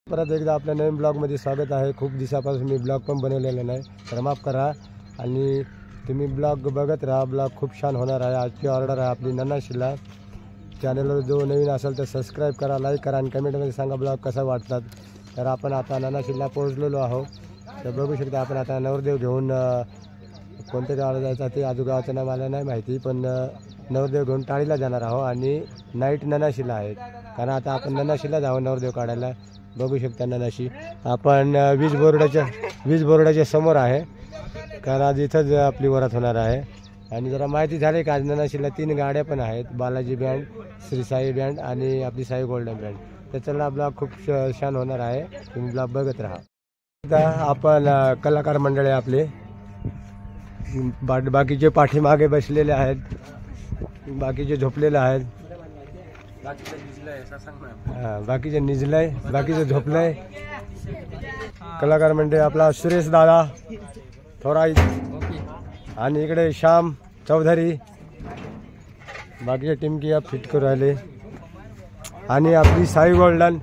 परत एकदा आपल्या नवीन ब्लॉगमध्ये स्वागत आहे। खूप दिवसापासून मी ब्लॉग पण बनवलेला नाही, तर माफ करा आणि तुम्ही ब्लॉग बघत राहा। ब्लॉग खूप छान होणार आहे। आजची ऑर्डर आहे आपली ननाशीला। चॅनलवर जो नवीन असेल तर सबस्क्राईब करा, लाईक करा आणि कमेंटमध्ये सांगा ब्लॉग कसा वाटतात। तर आपण आता ननाशीला पोहोचलेलो आहोत। तर बघू शकता आपण आता नवरदेव घेऊन कोणत्या गावाला जायचं ते आजू गावाचं नाव मला नाही माहिती, पण नवरदेव घेऊन टाळीला जाणार आहोत आणि नाईट ननाशीला आहे। कारण आता आपण ननाशीला जाऊ नवरदेव काढायला। बघू शकता ननाशी आपण वीज बोर्डाच्या समोर आहे, कारण आज इथंच आपली वरात होणार आहे। आणि जरा माहिती झाली का आज ननाशीला 3 गाड्या पण आहेत, बालाजी बँड, श्री साई बँड आणि आपली साई गोल्डन बँड। त्याचा ब्लॉग खूप छान होणार आहे, तुम्ही ब्लॉग बघत राहा। आता आपण कलाकार मंडळी आपले बाकीचे पाठीमागे बसलेले आहेत, बाकीचे झोपलेले आहेत, बाकीचे निजलंय, बाकीचे झोपलंय। कलाकार मंडळी आपला सुरेश दादा थोराई आणि इकडे श्याम चौधरी, बाकीचे टीमकी आप फिट करू राहिले आणि आपली साई गोल्डन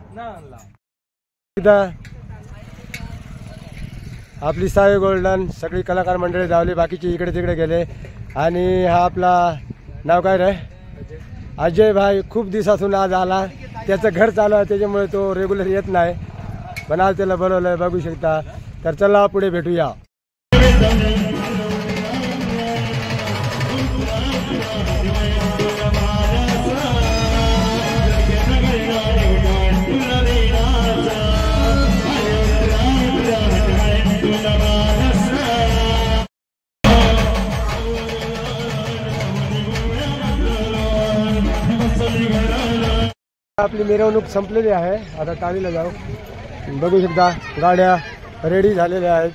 आपली साई गोल्डन सगळी कलाकार मंडळी धावली, बाकीचे इकडे तिकडे गेले। आणि हा आपला नाव काय रे अजय भाई खूप दिवसातून आज आला, त्याचं घर चालू आहे त्याच्यामुळे तो रेग्युलर येत नाही, पण आज त्याला बोलवलंय बघू शकता। तर चला पुढे भेटूया। आपली मिरवणूक संपलेली आहे, आता टाळीला जाऊ। बघू शकता गाड्या रेडी झालेल्या आहेत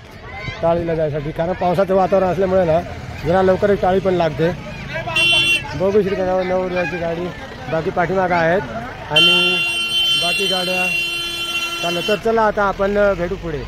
टाळीला जायसाठी, कारण पावसाचं वातावरण असल्यामुळे ना जरा लवकरच टाळी पण लागते। बघू शकता नवरदेवाची गाडी बाकी पाठीमागं आहेत आणि बाकी गाड्या चालू। तर चला आता आपण भेटू पुढे।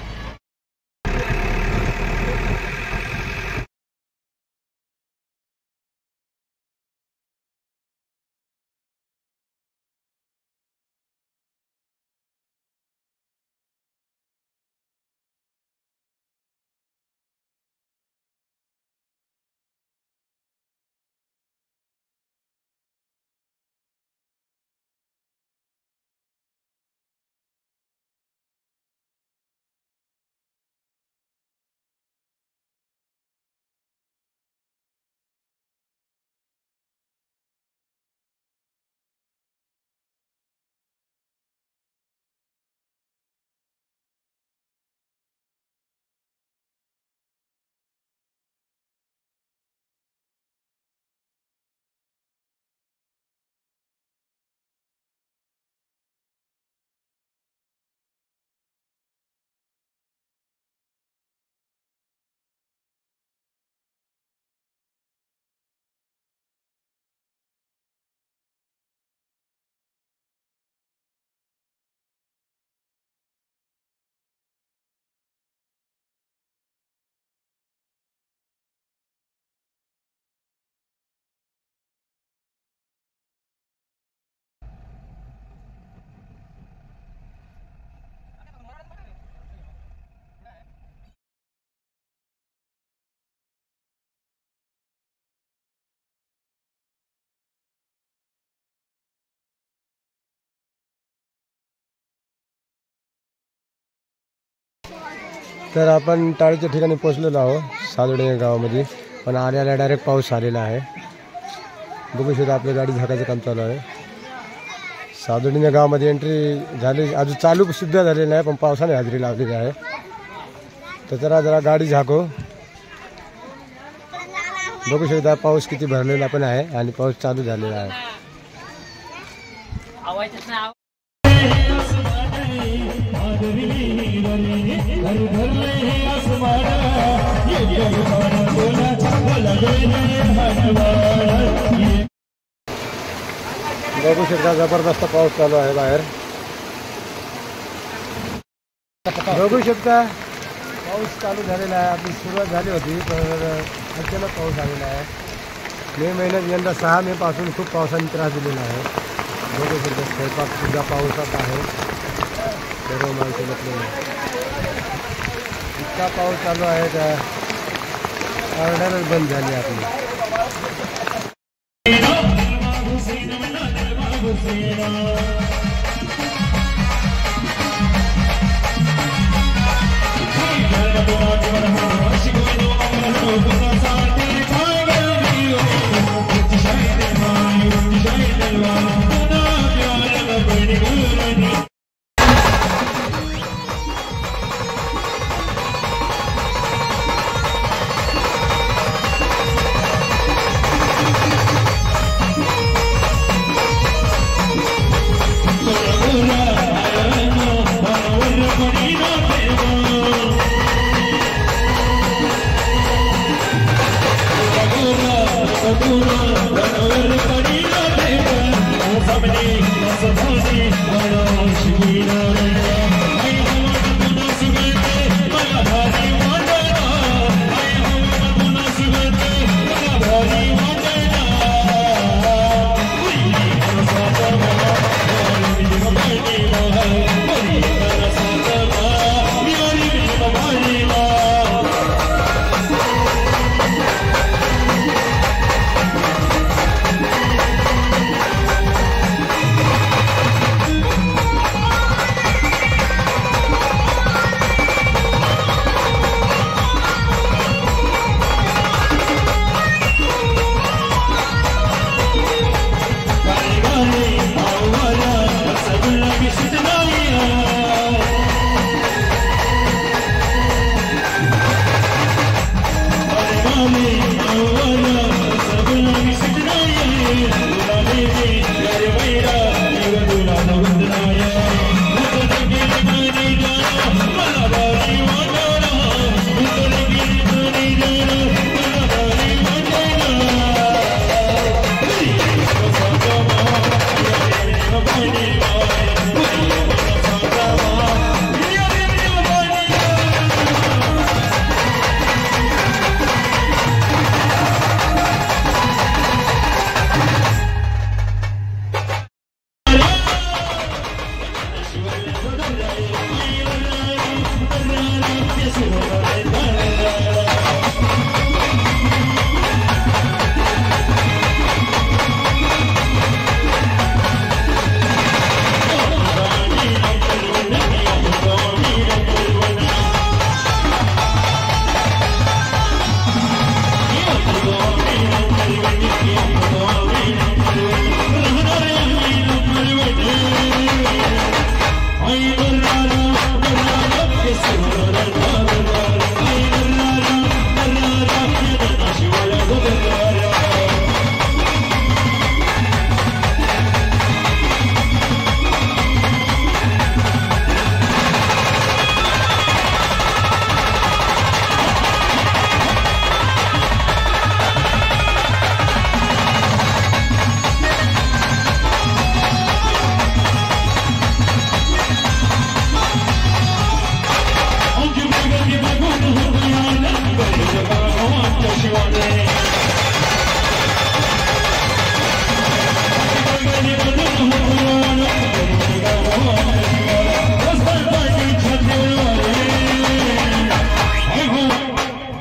तर आपण टाळीच्या ठिकाणी पोहोचलेलो आहोत सादोडे गावामध्ये, पण आल्याला डायरेक्ट पाऊस आलेला आहे। बघू शकता आपली गाडी झाकायचं काम चालू आहे। सादोडे गावामध्ये एंट्री झाली, अजून चालू सुद्धा झालेली नाही, पण पावसाने हजेरी लावलेली आहे। तर जरा गाडी झाको। बघू शकता पाऊस किती भरलेला पण आहे आणि पाऊस चालू झालेला आहे। बघू शकता जबरदस्त पाऊस चालू आहे बाहेर। बघू शकता पाऊस चालू झालेला आहे। आपली सुरुवात झाली होती पण अचानक पाऊस आलेला आहे। मे महिन्यात यंदा 6 मे पासून खूप पावसाने त्रास दिलेला आहे। बघू शकता स्वयंपाक सुद्धा पावसात आहे। सर्व माणसं बसलेले. इतका पाऊस चालू आहे का ऑर्डरच बंद झाली आपली.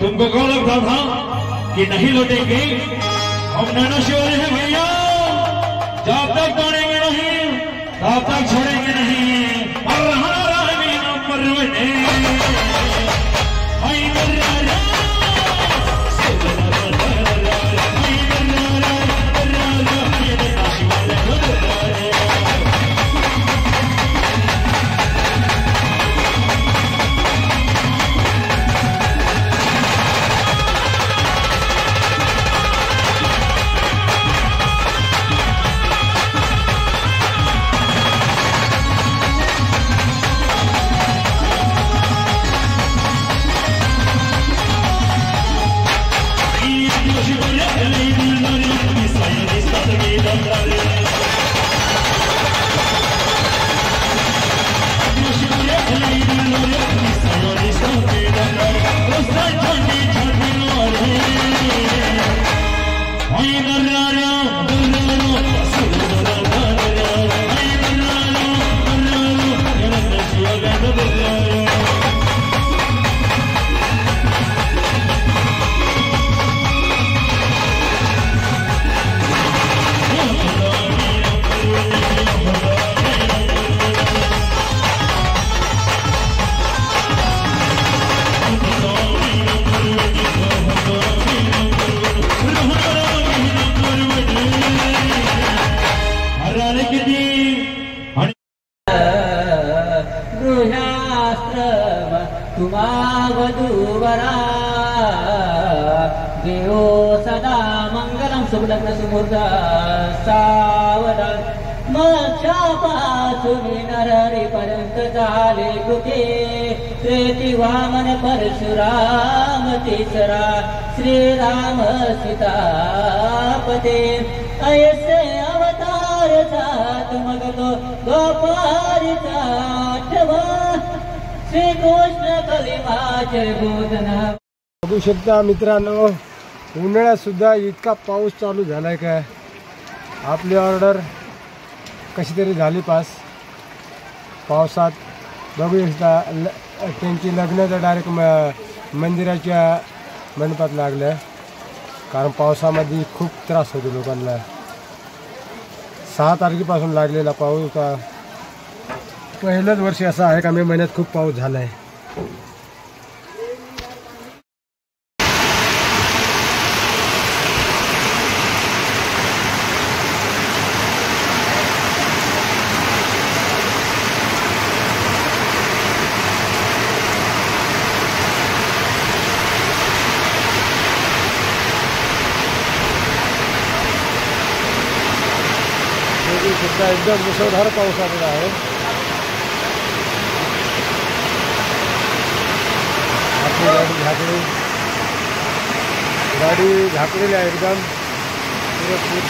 तुमको कौन लगता था कि नहीं लौटेंगे? हम नैना शिवाले हैं भैया, जब तक तोड़ेंगे नहीं तब तक छोड़ेंगे नहीं। और हमारा गृहास्त्र तुम्हा वधूवरा देवो सदा मंगलम शुभलग्न सुमुहूर्त सावधान मोक्षापासून नरहरीपर्यंत झाले कृती त्रेती वामन परशुराम तिसरा श्रीराम सीतापते ऐसे अवतार जात मग तो गोपारीचा आठवा श्रीकृष्ण कलिमाचे बोधना. बघू शकता मित्रांनो, उन्हाळ्यात सुद्धा इतका पाऊस चालू झालाय काय. आपली ऑर्डर कशी तरी झाली पास पावसात. बघू शकता त्यांची लग्न तर डायरेक्ट मंदिराच्या मंडपात लागलं, कारण पावसामध्ये खूप त्रास होतो लोकांना. 6 तारखेपासून लागलेला पाऊस का पहिलंच वर्ष असं आहे का मे महिन्यात खूप पाऊस झाला आहे. एकदम मुसळधार पाऊस आलेला आहे. आपली गाडी झाकलेली आहे एकदम पुरेपूर.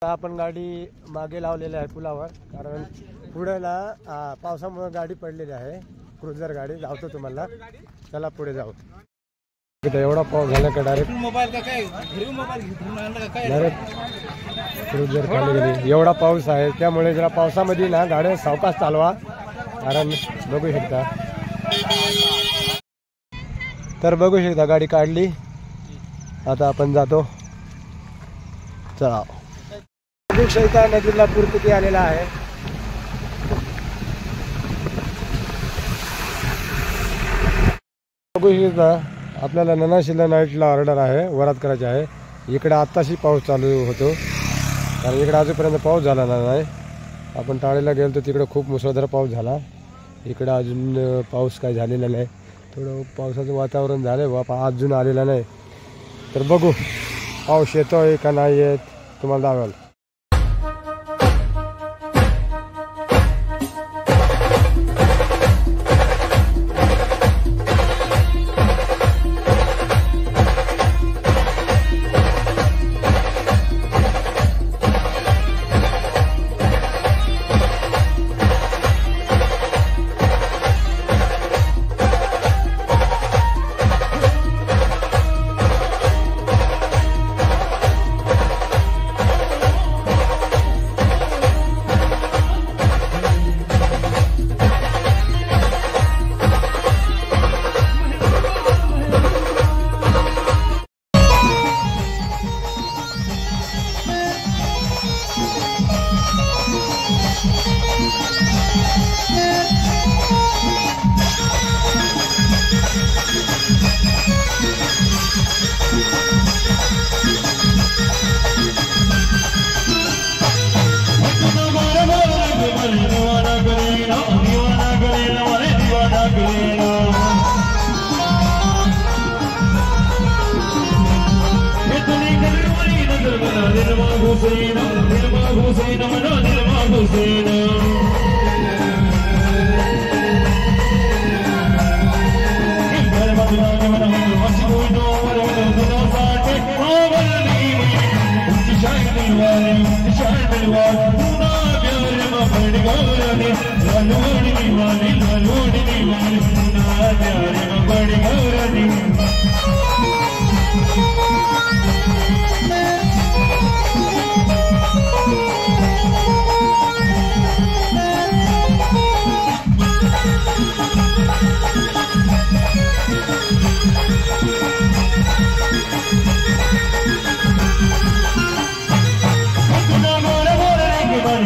आपण गाडी मागे लावलेली आहे पुलावर, कारण पुढे ना पावसामुळे गाडी पडलेली आहे. क्रुझर गाडी धावतो तुम्हाला. चला पुढे जाऊ. एवढा पाऊस झाला का डायरेक्ट क्रुझर खाली गेली. एवढा पाऊस आहे त्यामुळे जरा पावसामध्ये ना गाड्या सावकाश चालवा, कारण बघू शकता. तर बघू शकता गाडी काढली. आता आपण जातो. चला. बघू शकता नदीला पूर किती आलेला आहे. बघू शकता आपल्याला ननाशिला नाईटला ऑर्डर आहे, वरात करायची आहे. इकडे आत्ताशी पाऊस चालू होतो, कारण इकडे अजूनपर्यंत पाऊस झाला नाही. आपण टाळेला गेलो तर तिकडे खूप मुसळधार पाऊस झाला. इकडे अजून पाऊस काय झालेला नाही. थोडं पावसाचं वातावरण झालं आहे, अजून आलेला नाही. तर बघू पाऊस येतोय का नाही येत तुम्हाला दाखवाल.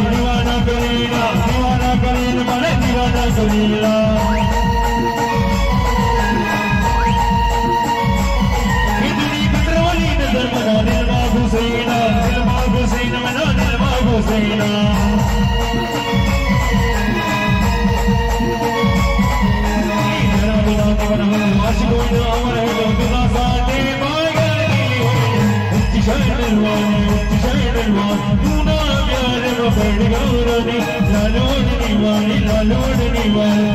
दीवाना करीना लोड निवर